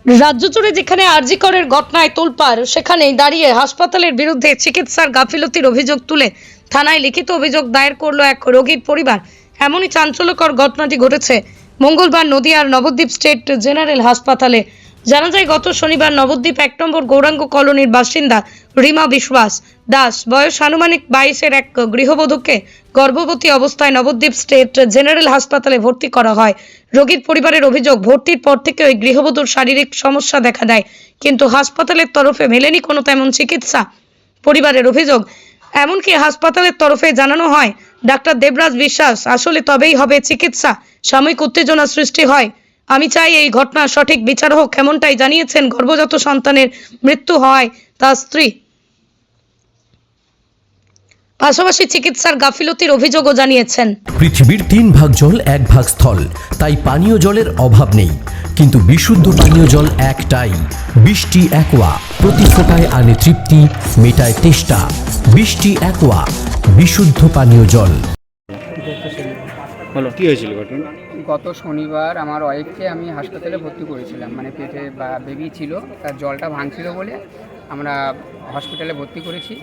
রাজ্য জুড়ে যেখানে আরজি করের ঘটনায় তোলপাড়, সেখানেই দাঁড়িয়ে হাসপাতালের বিরুদ্ধে চিকিৎসার গাফিলতির অভিযোগ তুলে থানায় লিখিত অভিযোগ দায়ের করলো এক রোগীর পরিবার। এমনই চাঞ্চল্যকর ঘটনাটি ঘটেছে মঙ্গলবার নদিয়ার নবদ্বীপ স্টেট জেনারেল হাসপাতালে। জানা যায়, গত শনিবার নবদ্বীপ 1 নম্বর গৌরাঙ্গ কলোনির বাসিন্দা রিমা বিশ্বাস দাস, বয়স আনুমানিক 22-এর এক গৃহবধূকে গর্ভবতী অবস্থায় নবদ্বীপ স্টেট জেনারেল হাসপাতালে ভর্তি করা হয়। রোগীর পরিবারের অভিযোগ, ভর্তির পর থেকে ওই গৃহবধূর শারীরিক সমস্যা দেখা দেয়, কিন্তু হাসপাতালের তরফে মেলেনি কোনো তেমন চিকিৎসা। পরিবারের অভিযোগ, এমনকি হাসপাতালের তরফে জানানো হয় ডাক্তার দেবরাজ বিশ্বাস আসলে তবেই হবে চিকিৎসা, সাময়িক উত্তেজনা সৃষ্টি হয়। আমি চাই এই ঘটনার সঠিক বিচার হোক, এমনটাই জানিয়েছেন গর্ভজাত সন্তানের মৃত্যু হয় তার স্ত্রী। পাশাপাশি চিকিৎসার গাফিলতির অভিযোগও জানিয়েছেন। পৃথিবীর 3 ভাগ জল 1 ভাগ স্থল, তাই পানীয় জলের অভাব নেই, কিন্তু বিশুদ্ধ পানীয় জল একটাই, বৃষ্টি অ্যাকোয়া। প্রতি ফোঁটায় আনে তৃপ্তি, মেটায় তেষ্টা। বৃষ্টি অ্যাকোয়া, বিশুদ্ধ পানীয় জল। কি হয়েছিল ঘটনা? গত শনিবার আমার ওয়াইফকে আমি হাসপাতালে ভর্তি করেছিলাম, মানে পেটে বেবি ছিল, তার জলটা ভাঙছিল বলে আমরা হসপিটালে ভর্তি করেছি।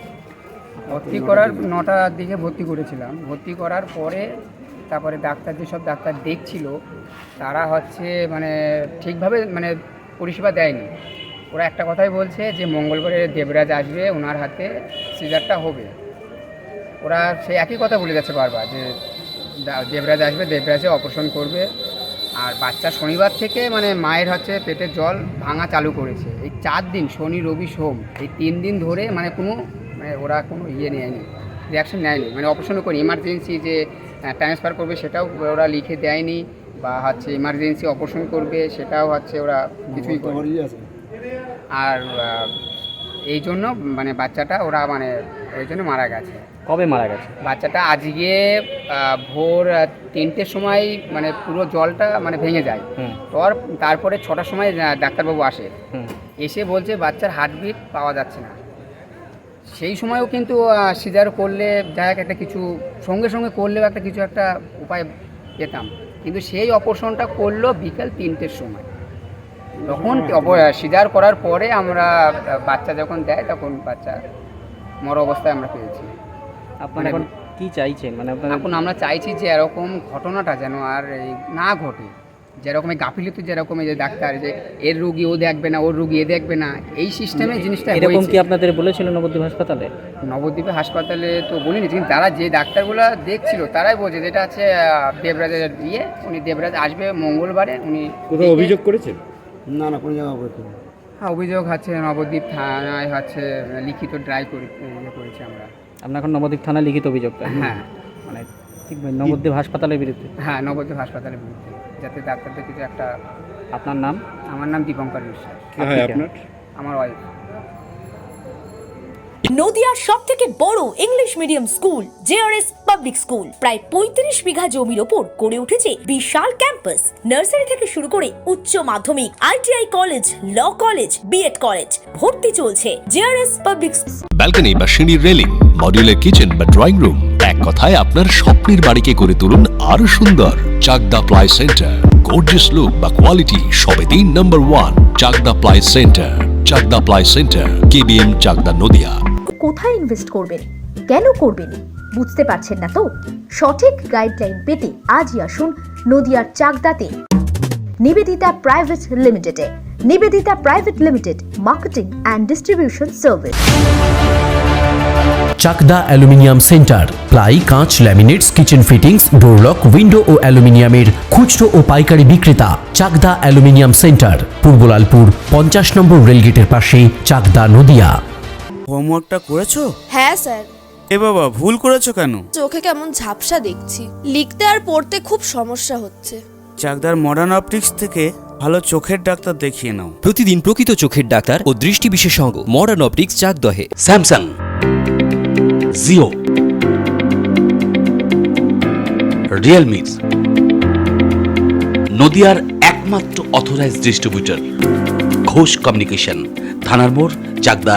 ভর্তি করার 9টার দিকে ভর্তি করেছিলাম। ভর্তি করার পরে তারপরে ডাক্তার, যেসব ডাক্তার দেখছিল তারা মানে ঠিকভাবে মানে পরিষেবা দেয়নি। ওরা একটা কথাই বলছে যে মঙ্গলবারে দেবরাজ আসবে, ওনার হাতে সিজারটা হবে। ওরা সেই একই কথা বলে যাচ্ছে বারবার যে দেবরাজ আসবে, দেবরাজে অপারেশন করবে। আর বাচ্চা শনিবার থেকে মানে মায়ের পেটের জল ভাঙা চালু করেছে। এই 4 দিন, শনি রবি সোম, এই 3 দিন ধরে মানে ওরা কোনো নেয়নি, রিয়াকশন নেয়নি। মানে অপারেশনও করি, ইমার্জেন্সি যে ট্রান্সফার করবে সেটাও ওরা লিখে দেয়নি, বা ইমার্জেন্সি অপারেশন করবে সেটাও ওরা কিছুই করে। আর এই জন্য মানে বাচ্চাটা ওরা এই জন্য মারা গেছে। কবে মারা গেছে বাচ্চাটা? আজকে ভোর 3টের সময় মানে পুরো জলটা ভেঙে যায়। তারপরে 6টার সময় ডাক্তারবাবু আসে, এসে বলছে বাচ্চার হার্টবিট পাওয়া যাচ্ছে না। সেই সময়ও কিন্তু সিজার করলে যাই হোক একটা কিছু সঙ্গে সঙ্গে করলেও একটা উপায় পেতাম, কিন্তু সেই অপারেশনটা করলো বিকাল 3টের সময়। তখন সিজার করার পরে আমরা বাচ্চা যখন দেয় তখন বাচ্চা মর অবস্থায় আমরা পেয়েছি। আপনারা এখন কি চাইছেন? এখন আমরা চাইছি যে এরকম ঘটনাটা যেন আর না ঘটে। যেরকম গাফিলতি, যেরকম যে ডাক্তার যে এর রুগী ও দেখবে না, ওর রুগী এ দেখবে না, এই সিস্টেমে জিনিসটা এরকম কি আপনাদের বলেছিল নবদ্বীপ হাসপাতালে? নবদ্বীপে হাসপাতালে তো বলিনি, কিন্তু তারা যে ডাক্তারগুলো দেখছিল তারাই বলছে যেটা দেবরাজের উনি দেবরাজ আসবে মঙ্গলবারে। উনি কোথাও অভিযোগ করেছেন? না কোনো জায়গায় বলতে। হ্যাঁ, অভিযোগ নবদ্বীপ থানায় লিখিত করেছি আমরা। আপনার এখন নবদ্বীপ থানায় লিখিত অভিযোগ? হ্যাঁ, মানে ঠিক নবদ্বীপ হাসপাতালের বিরুদ্ধে? হ্যাঁ, নবদ্বীপ হাসপাতালের বিরুদ্ধে, যাতে ডাক্তারদের কিছু একটা। আপনার নাম? আমার নাম দীপঙ্কর বিশ্বাস। আমার ওয়াইফ। নদিয়ার সবথেকে বড় English medium school JRS public school, প্রায় 35 বিঘা জমির ওপর গড়ে উঠেছে বিশাল ক্যাম্পাস। নার্সারি থেকে শুরু করে উচ্চ মাধ্যমিক, ITI college, law college, BEd college, ভর্তি চলছে জেআরএস পাবলিক। ব্যালকনি বা সিঁড়ির রেলিং, মডিউলার কিচেন বা ড্রয়িং রুম, এক কথায় আপনার স্বপ্নের বাড়িকে করে তুলুন আরো সুন্দর। Chakdah ply centre, gorgeous look বা কোয়ালিটি সবে 3 number 1 Chakdah ply centre. Chakdah ply centre, KBM, Chakdah, Nadia. কোথায় ইনভেস্ট করবেন, কেন করবেন বুঝতে পারছেন না তো? সঠিক গাইডলাইন পেতে আজই আসুন নদিয়ার চাকদাতে নিবেদিতা প্রাইভেট লিমিটেডে। Nivedita private limited, marketing and distribution service. Chakdah aluminium centre, ply, কাঁচ, laminates, kitchen fittings, door lock, window ও অ্যালুমিনিয়ামের খুচরো ও পাইকারি বিক্রেতা। Chakdah aluminium centre, Purbalalpur 50 number রেলগেটের পাশে, চাকদা, নদিয়া। হোমওয়ার্কটা করেছো? হ্যাঁ স্যার। এ বাবা, ভুল করেছো কেন? চোখে কেমন ঝাপসা দেখছি, লিখতে আর পড়তে খুব সমস্যা হচ্ছে। চাকদার মডার্ন অপটিক্স থেকে ভালো চোখের ডাক্তার দেখিয়ে নাও। প্রতিদিন প্রকৃত চোখের ডাক্তার ও দৃষ্টি বিশেষজ্ঞ মডার্ন অপটিক্স, চাকদহে। স্যামসাং, জিও, রিয়েলমি, নদিয়ার একমাত্র অথরাইজড ডিস্ট্রিবিউটর ঘোষ কমিউনিকেশন, থানার মোড়, চাকদা।